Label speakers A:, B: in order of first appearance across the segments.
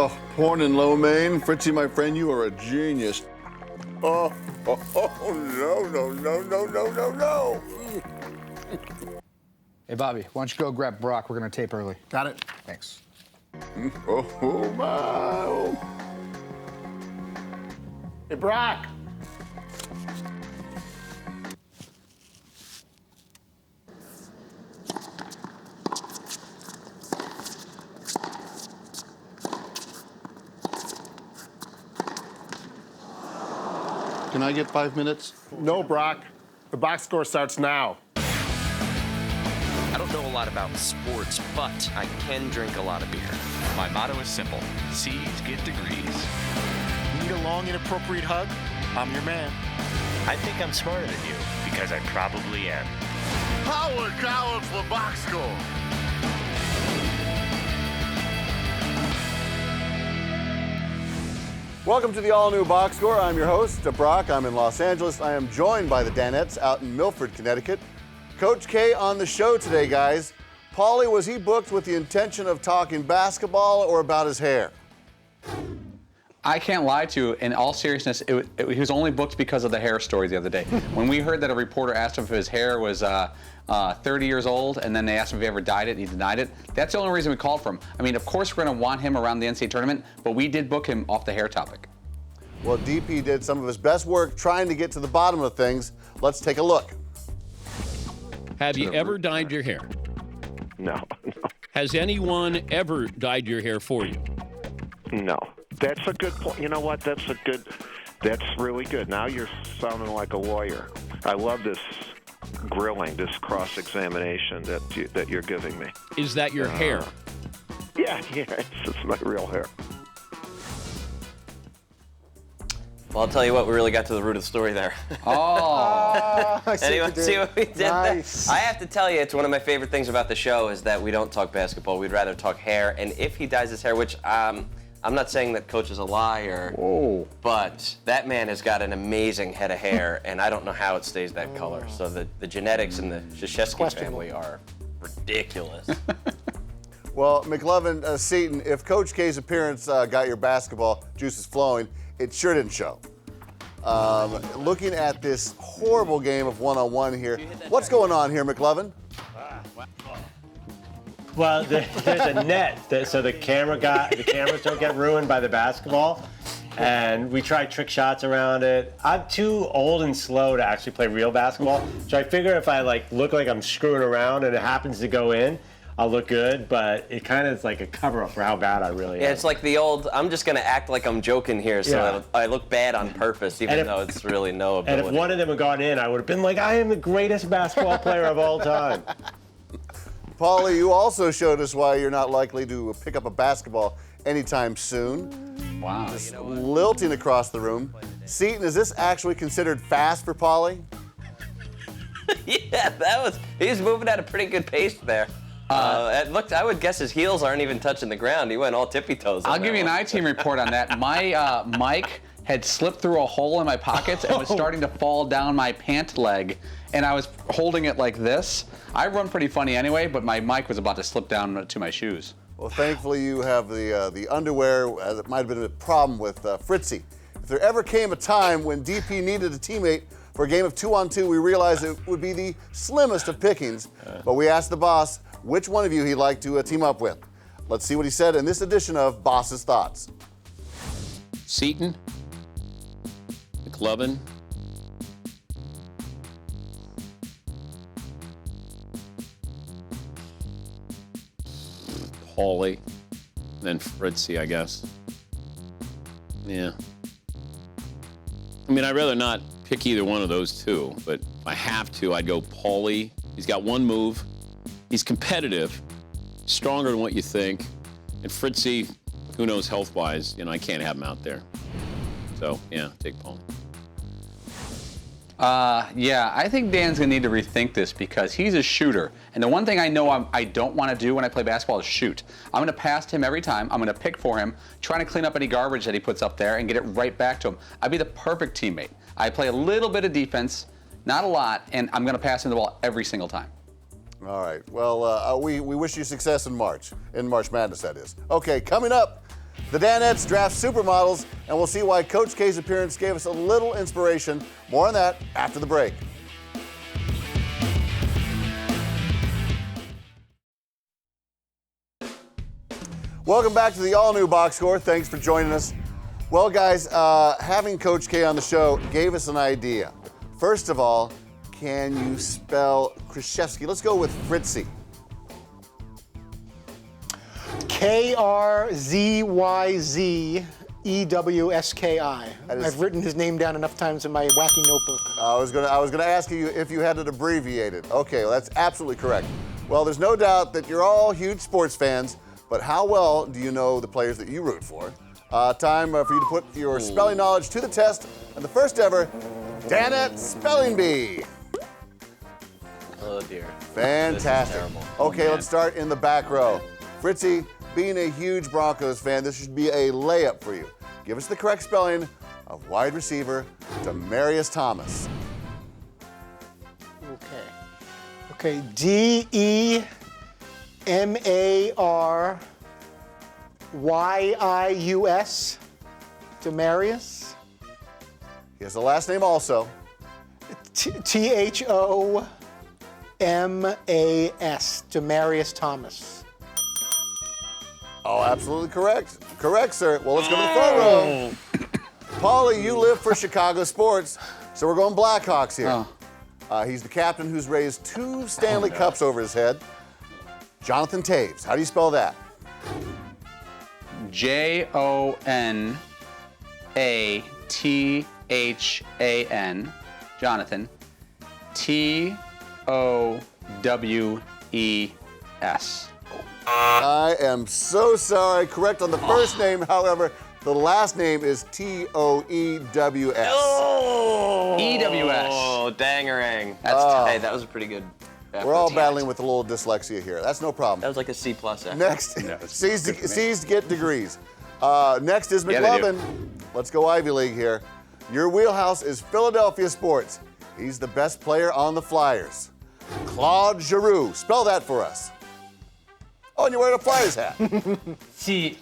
A: Oh, porn and lo mein. Fritzy, my friend, you are a genius. Oh, no.
B: Hey, Bobby, why don't you go grab Brock? We're going to tape early.
C: Got it?
B: Thanks.
A: Oh, my.
C: Hey, Brock.
A: Can I get 5 minutes?
C: No, Brock. The box score starts now.
D: I don't know a lot about sports, but I can drink a lot of beer.
E: My motto is simple. C's get degrees.
F: Need a long, inappropriate hug? I'm your man.
E: I think I'm smarter than you because I probably am.
F: Howard Collins for box score.
A: Welcome to the all-new Box Score. I'm your host, Brock. I'm in Los Angeles. I am joined by the Danettes out in Milford, Connecticut. Coach K on the show today, guys. Paulie, was he booked with the intention of talking basketball or about his hair?
G: I can't lie to you, in all seriousness, he was only booked because of the hair story the other day. When we heard that a reporter asked him if his hair was 30 years old, and then they asked him if he ever dyed it, and he denied it, that's the only reason we called for him. I mean, of course we're going to want him around the NCAA tournament, but we did book him off the hair topic.
A: Well, DP did some of his best work trying to get to the bottom of things. Let's take a look.
H: Have you ever dyed your hair?
I: No.
H: Has anyone ever dyed your hair for you?
I: No. That's a good point. You know what? That's really good. Now you're sounding like a lawyer. I love this grilling, this cross-examination that you're giving me.
H: Is that your hair?
I: Yeah, it's my real hair.
D: Well, I'll tell you what, we really got to the root of the story there.
G: Oh.
D: Anyone see what we did
C: Nice.
D: there? I have to tell you, it's one of my favorite things about the show is that we don't talk basketball. We'd rather talk hair. And if he dyes his hair, which I'm not saying that Coach is a liar, but that man has got an amazing head of hair, and I don't know how it stays that color. So the genetics in the Krzyzewski family are ridiculous.
A: Well, McLovin, Seton, if Coach K's appearance got your basketball juices flowing, it sure didn't show. Looking at this horrible game of one-on-one here, what's going on here, McLovin?
J: Well, there's a net, so the cameras don't get ruined by the basketball. And we tried trick shots around it. I'm too old and slow to actually play real basketball, so I figure if I look like I'm screwing around and it happens to go in, I'll look good, but it kind of is like a cover-up for how bad I really am.
D: Yeah, it's like the old, I'm just going to act like I'm joking here so I look bad on purpose, even though it's really no ability.
J: And if one of them had gone in, I would have been like, I am the greatest basketball player of all time.
A: Paulie, you also showed us why you're not likely to pick up a basketball anytime soon.
G: Wow.
A: Just lilting across the room. Seton, is this actually considered fast for Paulie?
D: Yeah, he's moving at a pretty good pace there. It looked, I would guess his heels aren't even touching the ground. He went all tippy-toes.
G: I'll give you an I-team report on that. My mic had slipped through a hole in my pockets and was starting to fall down my pant leg, and I was holding it like this. I run pretty funny anyway, but my mic was about to slip down to my shoes.
A: Well, thankfully you have the underwear. That might have been a problem with Fritzy. If there ever came a time when DP needed a teammate for a game of 2-on-2, we realized it would be the slimmest of pickings. But we asked the boss which one of you he'd like to team up with. Let's see what he said in this edition of Boss's Thoughts.
H: Seton, McLovin, Paulie, then Fritzy, I guess. Yeah. I mean, I'd rather not pick either one of those two, but if I have to, I'd go Paulie. He's got one move. He's competitive, stronger than what you think. And Fritzy, who knows health-wise, I can't have him out there. So, yeah, take Paulie.
G: Yeah, I think Dan's going to need to rethink this because he's a shooter. And the one thing I know I don't want to do when I play basketball is shoot. I'm going to pass to him every time. I'm going to pick for him, trying to clean up any garbage that he puts up there and get it right back to him. I'd be the perfect teammate. I play a little bit of defense, not a lot, and I'm going to pass him the ball every single time.
A: All right. Well, we wish you success in March Madness, that is. Okay, coming up, The Danettes draft supermodels, and we'll see why Coach K's appearance gave us a little inspiration. More on that after the break. Welcome back to the all-new Box Score. Thanks for joining us. Well, guys, having Coach K on the show gave us an idea. First of all, can you spell Krzyzewski? Let's go with Fritzy.
B: K-R-Z-Y-Z-E-W-S-K-I. I've written his name down enough times in my wacky notebook.
A: I was gonna ask you if you had it abbreviated. Okay, well, that's absolutely correct. Well, there's no doubt that you're all huge sports fans, but how well do you know the players that you root for? Time for you to put your spelling knowledge to the test, and the first ever Danette Spelling Bee.
D: Oh dear.
A: Fantastic.
D: This is terrible.
A: Okay, let's start in the back row. Fritzy, being a huge Broncos fan, this should be a layup for you. Give us the correct spelling of wide receiver Demaryius Thomas.
B: Okay, D-E-M-A-R-Y-I-U-S, Demaryius.
A: He has the last name also.
B: T-H-O-M-A-S, Demaryius Thomas.
A: Oh, absolutely correct. Correct, sir. Well, let's go to the front row. Paulie, you live for Chicago sports, so we're going Blackhawks here. He's the captain who's raised 2 Stanley Cups over his head. Jonathan Taves. How do you spell that?
G: Jonathan. Jonathan. T-O-W-E-S.
A: I am so sorry. Correct on the first name, however, the last name is T-O-E-W-S.
D: Oh!
G: E-W-S.
D: Oh, dangerang. Hey, that was a pretty good effort.
A: We're all battling with a little dyslexia here. That's no problem.
D: That was like a C+ effort.
A: Next, C's to get degrees. Next is McLovin. Let's go Ivy League here. Your wheelhouse is Philadelphia sports. He's the best player on the Flyers. Claude Giroux. Spell that for us. Oh, and you're wearing a Flyers hat.
J: C-L-A-U-D-E,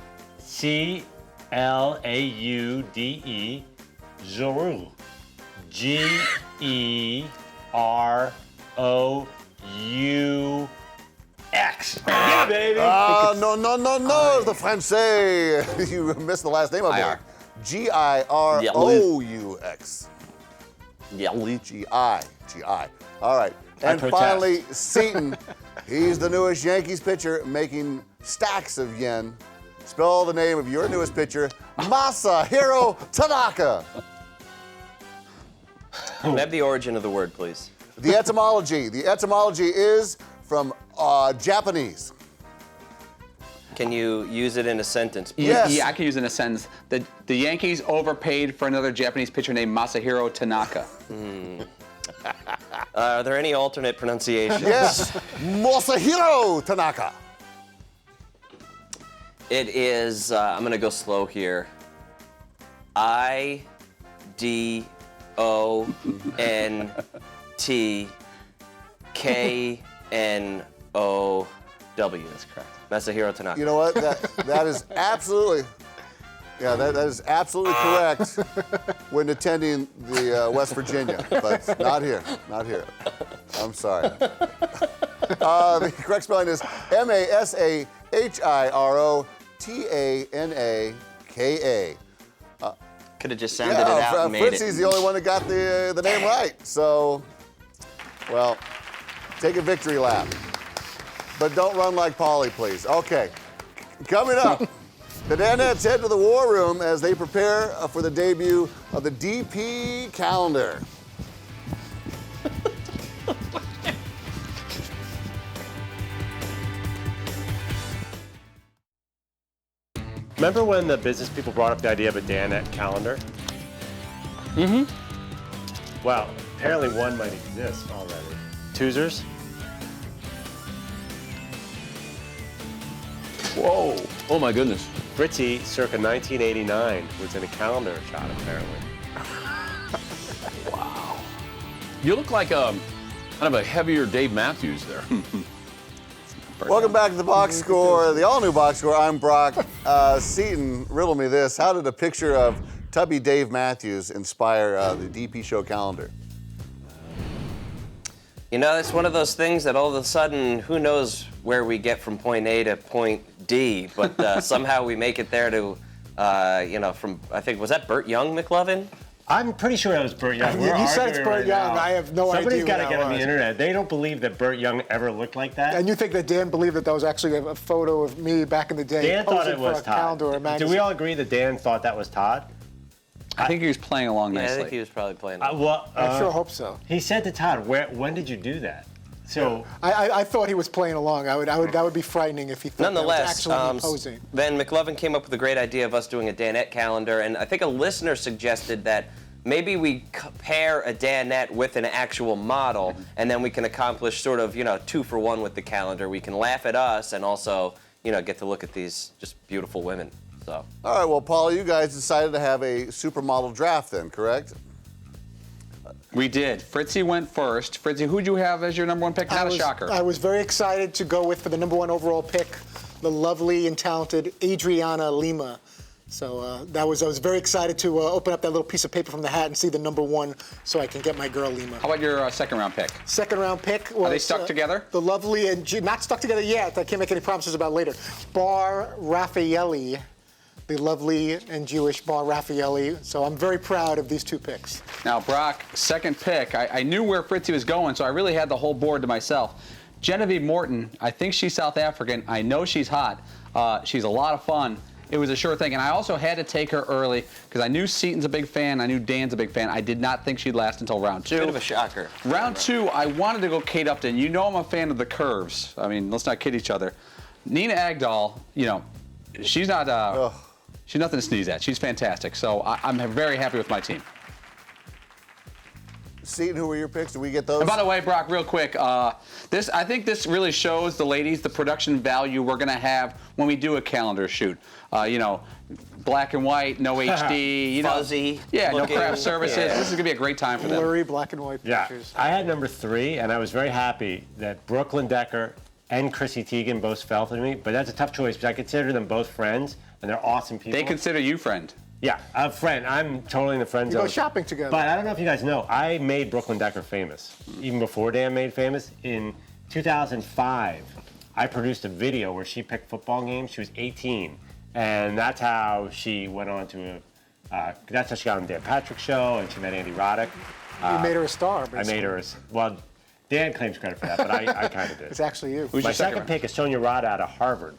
J: Giroux. G-E-R-O-U-X. Yeah, baby.
A: No, the Francais. You missed the last name of it. G-I-R-O-U-X. G-I. All right. And finally, Seton. He's the newest Yankees pitcher, making stacks of yen. Spell the name of your newest pitcher, Masahiro Tanaka.
D: Can I have the origin of the word, please?
A: The etymology. The etymology is from Japanese.
D: Can you use it in a sentence, please?
A: Yes.
G: Yeah, I can use it in a sentence. The Yankees overpaid for another Japanese pitcher named Masahiro Tanaka.
D: Are there any alternate pronunciations?
A: Yes, Masahiro Tanaka.
D: It is, I'm going to go slow here. I-D-O-N-T-K-N-O-W.
G: That's correct.
D: Masahiro Tanaka.
A: You know what? That is absolutely, that is absolutely correct when attending the West Virginia, but not here. I'm sorry. The correct spelling is M-A-S-A-H-I-R-O-T-A-N-A-K-A.
D: Could have just sounded it out and made
A: Fritzy's the only one that got the name right. So, well, take a victory lap. But don't run like Paulie, please. Okay, coming up, the Danettes head to the war room as they prepare for the debut of the DP calendar.
J: Remember when the business people brought up the idea of a Danette calendar?
H: Mm-hmm.
J: Well, apparently one might exist already. Toozers?
H: Whoa. Oh, my goodness.
J: Fritzy, circa 1989, was in a calendar shot, apparently.
H: Wow. You look like kind of a heavier Dave Matthews there.
A: Welcome back to the box score, the all-new box score. I'm Brock. Seaton, riddle me this. How did a picture of Tubby Dave Matthews inspire the DP show calendar?
D: You know, it's one of those things that all of a sudden, who knows where we get from point A to point D, but somehow we make it there to, from, I think, was that Burt Young, McLovin?
J: I'm pretty sure it was Burt Young.
B: You said it's Burt Young. I have no idea.
J: Somebody's got to
B: who
J: get
B: that
J: on the
B: was.
J: internet. They don't believe that Burt Young ever looked like that.
B: And you think that Dan believed that was actually a photo of me back in the day?
J: Dan thought
B: posing
J: it was
B: for a
J: Todd.
B: calendar or a
J: Do
B: magazine?
J: we all agree that Dan thought that was Todd?
G: I think he was playing along
D: Yeah, I
G: nicely.
D: think he was probably playing.
B: I sure hope so.
J: He said to Todd, when did you do that? So
B: I thought he was playing along. That would be frightening if he thought
D: Nonetheless,
B: that was actually me posing.
D: then McLovin came up with a great idea of us doing a Danette calendar, and I think a listener suggested that maybe we pair a Danette with an actual model, and then we can accomplish sort of, 2-for-1 with the calendar. We can laugh at us and also, get to look at these just beautiful women. So.
A: All right, well, Paul, you guys decided to have a supermodel draft then, correct?
G: We did. Fritzy went first. Fritzy, who'd you have as your number one pick? Not a shocker.
B: I was very excited to go with, for the number 1 overall pick, the lovely and talented Adriana Lima. So I was very excited to open up that little piece of paper from the hat and see the number 1 so I can get my girl Lima.
G: How about your second round pick?
B: Second round pick was...
G: Are they stuck together?
B: The lovely and... Not stuck together yet. I can't make any promises about later. Bar Raffaelli. The lovely and Jewish Bar Raffaelli. So I'm very proud of these 2 picks.
G: Now, Brock, second pick. I knew where Fritzy was going, so I really had the whole board to myself. Genevieve Morton, I think she's South African. I know she's hot. She's a lot of fun. It was a sure thing. And I also had to take her early because I knew Seaton's a big fan. I knew Dan's a big fan. I did not think she'd last until round 2.
D: Bit of a shocker.
G: Round 2, I wanted to go Kate Upton. You know I'm a fan of the curves. I mean, let's not kid each other. Nina Agdal, she's not... She's nothing to sneeze at. She's fantastic. So I'm very happy with my team.
A: Seaton, who were your picks? Did we get those?
G: And by the way, Brock, real quick, I think this really shows the ladies the production value we're going to have when we do a calendar shoot. Black and white, no HD,
D: fuzzy.
G: Yeah,
D: looking.
G: No craft services.
D: Yeah.
G: This is going to be a great time for them.
B: Blurry black and white
J: yeah,
B: pictures.
J: I had number 3, and I was very happy that Brooklyn Decker and Chrissy Teigen both fell for me. But that's a tough choice because I consider them both friends, and they're awesome people.
G: They consider you friend.
J: Yeah, a friend. I'm totally in the friend zone.
B: You go shopping together.
J: But I don't know if you guys know, I made Brooklyn Decker famous, even before Dan made famous. In 2005, I produced a video where she picked football games. She was 18, and that's how she went on to that's how she got on the Dan Patrick Show, and she met Andy Roddick.
B: You made her a star, basically.
J: I made her well, Dan claims credit for that, but I kind of did.
B: It's actually you.
G: Who's
J: My
G: your
J: second pick is Sonia Rada out of Harvard.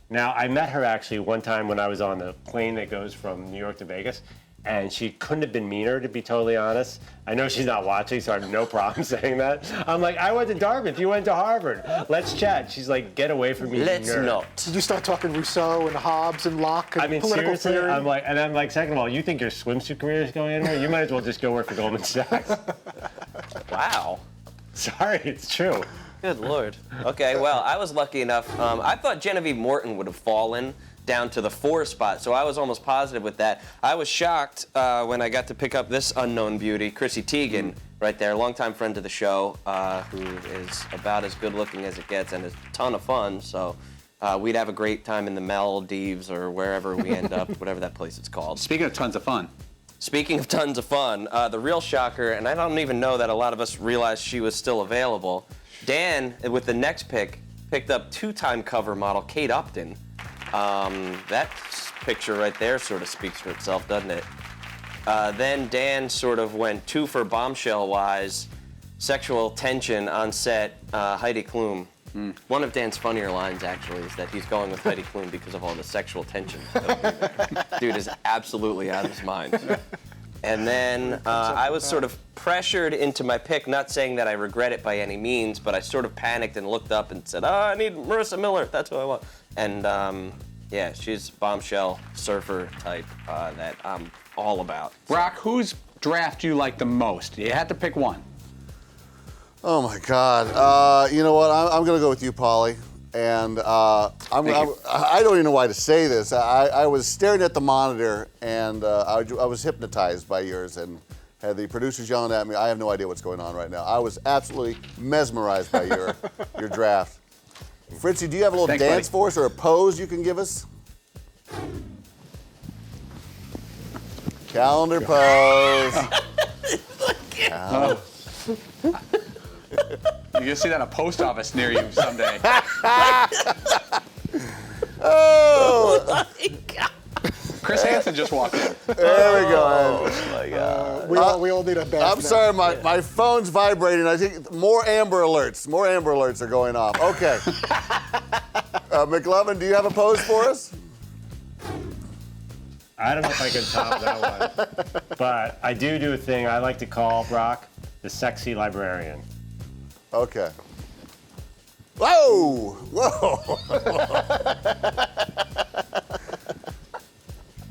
J: Now, I met her actually one time when I was on the plane that goes from New York to Vegas, and she couldn't have been meaner, to be totally honest. I know she's not watching, so I have no problem saying that. I'm like, I went to Dartmouth, you went to Harvard. Let's chat. She's like, get away from me.
D: Let's
J: nerd.
D: not.
B: Did you start talking Rousseau and Hobbes and Locke and
J: I mean,
B: political
J: seriously,
B: theory?
J: I'm like, second of all, you think your swimsuit career is going anywhere? You might as well just go work for Goldman Sachs.
D: Wow.
J: Sorry, it's true.
D: Good Lord. Okay, well, I was lucky enough. I thought Genevieve Morton would have fallen down to the 4 spot, so I was almost positive with that. I was shocked when I got to pick up this unknown beauty, Chrissy Teigen, right there, longtime friend of the show, who is about as good looking as it gets and is a ton of fun. So we'd have a great time in the Maldives or wherever we end up, whatever that place is called.
G: Speaking of tons of fun.
D: Speaking of tons of fun, the real shocker, and I don't even know that a lot of us realized she was still available, Dan, with the next pick, picked up 2-time cover model Kate Upton. That picture right there sort of speaks for itself, doesn't it? Then Dan sort of went 2 for bombshell-wise, sexual tension on set, Heidi Klum. One of Dan's funnier lines, actually, is that he's going with Heidi Klum because of all the sexual tension. Dude is absolutely out of his mind. And then I was sort of pressured into my pick, not saying that I regret it by any means, but I sort of panicked and looked up and said, I need Marissa Miller. That's who I want. And yeah, she's bombshell surfer type that I'm all about.
G: Brock, whose draft do you like the most? You had to pick one.
A: Oh my God! You know what? I'm going to go with you, Pauly. And I don't even know why to say this. I was staring at the monitor, and I was hypnotized by yours, and had the producers yelling at me. I have no idea what's going on right now. I was absolutely mesmerized by your draft. Fritzy, do you have a little
G: Thanks,
A: dance
G: buddy.
A: for us or a pose you can give us? Calendar pose.
G: You're gonna see that in a post office near you someday.
A: Oh,
G: Chris Hansen just walked in.
A: there we go.
D: Oh my God.
B: We all need a bath.
A: I'm
B: now.
A: sorry, my phone's vibrating. I think more Amber Alerts. More Amber Alerts are going off. Okay. McLovin, do you have a pose for us?
J: I don't know if I can top that one. But I do a thing I like to call, Brock, the sexy librarian.
A: Okay. Whoa! Whoa!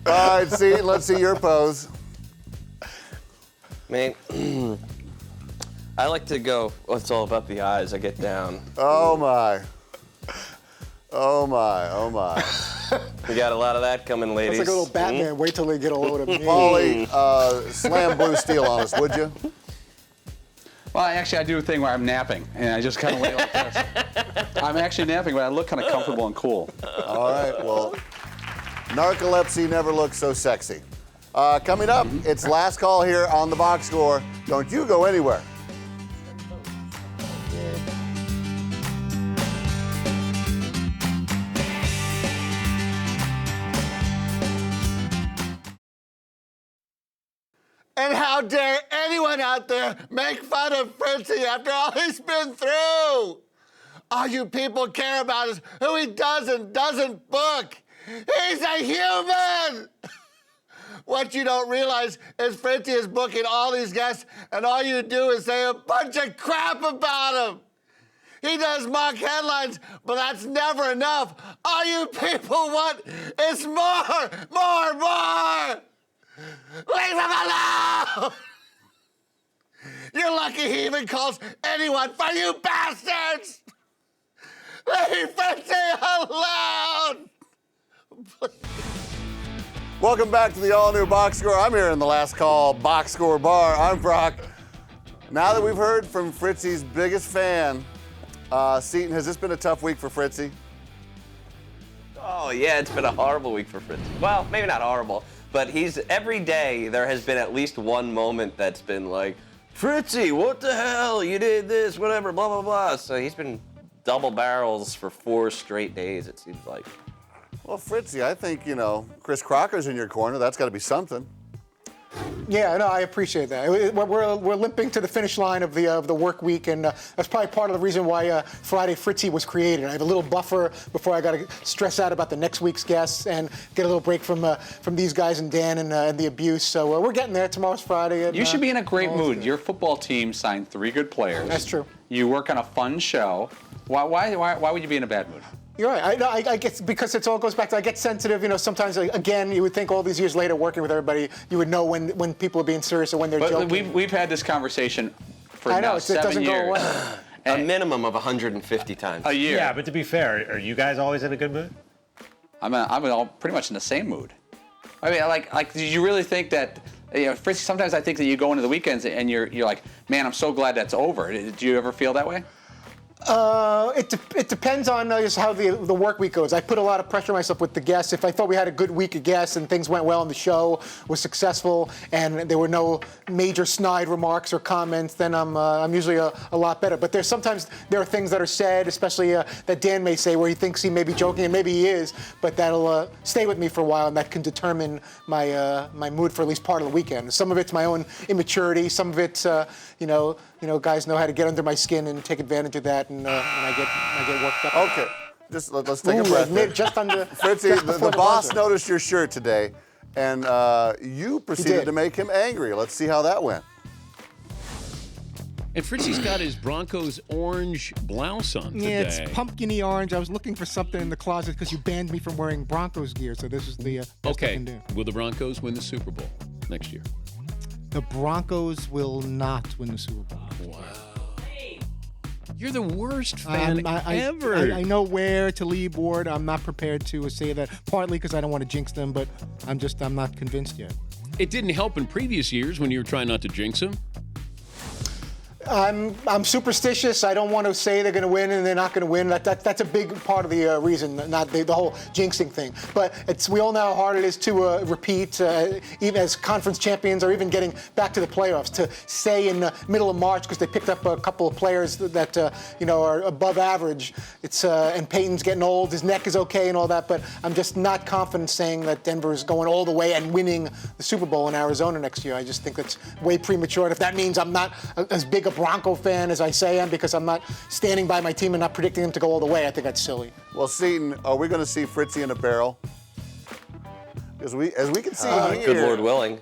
A: All right, see, let's see your pose.
D: Man, I like to go, well, it's all about the eyes. I get down.
A: Oh my. Oh my, oh my.
D: We got a lot of that coming, ladies.
B: It's like a little Batman. Wait till they get a load of me.
A: Paulie, slam Blue Steel on us, would you?
G: Well, actually, I do a thing where I'm napping, and I just kind of lay like this. I'm actually napping, but I look kind of comfortable and cool.
A: All right, well, narcolepsy never looked so sexy. Coming up, it's last call here on the box score. Don't you go anywhere. And how dare anyone out there make fun of Fritzy after all he's been through? All you people care about is who he does and doesn't book. He's a human! What you don't realize is Fritzy is booking all these guests, and all you do is say a bunch of crap about him. He does mock headlines, but that's never enough. All you people want is more! Leave him alone! You're lucky he even calls anyone for you bastards! Leave Fritzy alone! Welcome back to the all-new Box Score. I'm here in the last call Box Score Bar. I'm Brock. Now that we've heard from Fritzy's biggest fan, Seton, has this been a tough week for Fritzy?
D: Oh, yeah, it's been a horrible week for Fritzy. Well, maybe not horrible, but every day there has been at least one moment that's been like, Fritzy, what the hell? You did this, whatever, blah, blah, blah. So he's been double barrels for 4 straight days, it seems like.
A: Well, Fritzy, I think, Chris Crocker's in your corner. That's got to be something.
B: Yeah, no, I appreciate that. We're limping to the finish line of the work week, and that's probably part of the reason why Friday Fritzy was created. I have a little buffer before I got to stress out about the next week's guests and get a little break from these guys and Dan and the abuse. So we're getting there. Tomorrow's Friday. And,
G: You should be in a great mood. Your football team signed 3 good players.
B: That's true.
G: You work on a fun show. Why would you be in a bad mood?
B: You're right. I guess because it all goes back to I get sensitive. Sometimes again, you would think all these years later, working with everybody, you would know when people are being serious or when they're joking.
G: We've had this conversation for
B: I know,
G: now
B: it
G: 7
B: doesn't
G: years.
B: go away.
D: A minimum of 150 times.
G: A year.
J: Yeah, but to be fair, are you guys always in a good mood?
G: I'm all pretty much in the same mood. I mean, like, do you really think that? Fritzy, sometimes I think that you go into the weekends and you're like, man, I'm so glad that's over. Do you ever feel that way?
B: It depends on just how the work week goes. I put a lot of pressure on myself with the guests. If I thought we had a good week of guests and things went well and the show was successful and there were no major snide remarks or comments, then I'm usually a lot better. But sometimes there are things that are said, especially that Dan may say where he thinks he may be joking and maybe he is, but that'll stay with me for a while and that can determine my mood for at least part of the weekend. Some of it's my own immaturity. Some of it's guys know how to get under my skin and take advantage of that. And I get worked up.
A: Okay, let's take a breath there.
B: Just under.
A: Fritzy, the boss noticed your shirt today, and you proceeded to make him angry. Let's see how that went.
H: And Fritzy's got his Broncos orange blouse on today.
K: Yeah, it's pumpkin-y orange. I was looking for something in the closet because you banned me from wearing Broncos gear, so this is the best I can do.
H: Will the Broncos win the Super Bowl next year?
K: The Broncos will not win the Super Bowl.
H: Wow. You're the worst fan ever.
K: I know where to leave Ward. I'm not prepared to say that, partly because I don't want to jinx them, but I'm not convinced yet.
H: It didn't help in previous years when you were trying not to jinx him.
B: I'm superstitious. I don't want to say they're going to win and they're not going to win. That's a big part of the reason, not the whole jinxing thing. But we all know how hard it is to repeat, even as conference champions or even getting back to the playoffs. To say in the middle of March because they picked up a couple of players that are above average. And Peyton's getting old. His neck is okay and all that. But I'm just not confident saying that Denver is going all the way and winning the Super Bowl in Arizona next year. I just think that's way premature. And if that means I'm not as big a Bronco fan as I say I am because I'm not standing by my team and not predicting them to go all the way, I think that's silly.
A: Well, Seton, are we going to see Fritzy in a barrel? As we can see here.
D: Good Lord willing.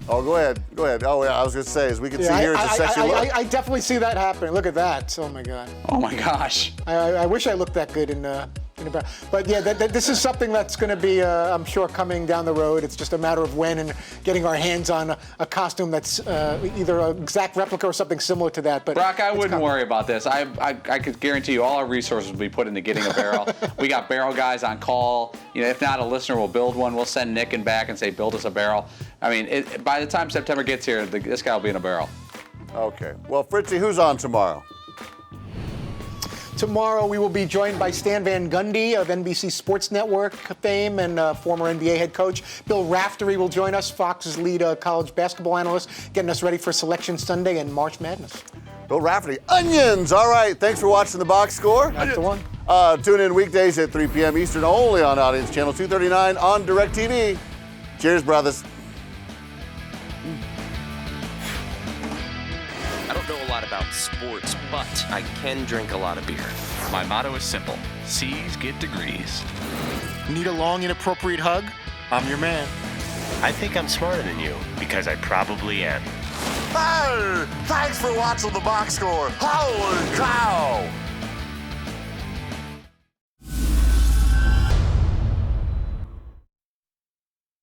A: Oh, go ahead. Oh, yeah, I was going to say, as we can see here, it's a sexy look.
B: I definitely see that happening. Look at that. Oh, my God.
G: Oh, my gosh.
B: I wish I looked that good in a barrel. But, yeah, this is something that's going to be, I'm sure, coming down the road. It's just a matter of when and getting our hands on a costume that's either an exact replica or something similar to that. But
G: Brock, I wouldn't worry about this. I could guarantee you all our resources will be put into getting a barrel. We got barrel guys on call. If not, a listener will build one. We'll send Nick and back and say, build us a barrel. I mean, by the time September gets here, this guy will be in a barrel.
A: Okay. Well, Fritzy, who's on tomorrow?
B: Tomorrow we will be joined by Stan Van Gundy of NBC Sports Network fame and former NBA head coach. Bill Raftery will join us, Fox's lead college basketball analyst, getting us ready for Selection Sunday and March Madness.
A: Bill Raftery, onions! All right, thanks for watching The Box Score.
B: That's the one.
A: Tune in weekdays at 3 p.m. Eastern only on Audience Channel 239 on DirecTV. Cheers, brothers.
E: I don't know a lot about sports, but I can drink a lot of beer. My motto is simple. C's get degrees.
F: Need a long, inappropriate hug? I'm your man.
E: I think I'm smarter than you, because I probably am.
F: Hey, thanks for watching The Box Score. Holy cow!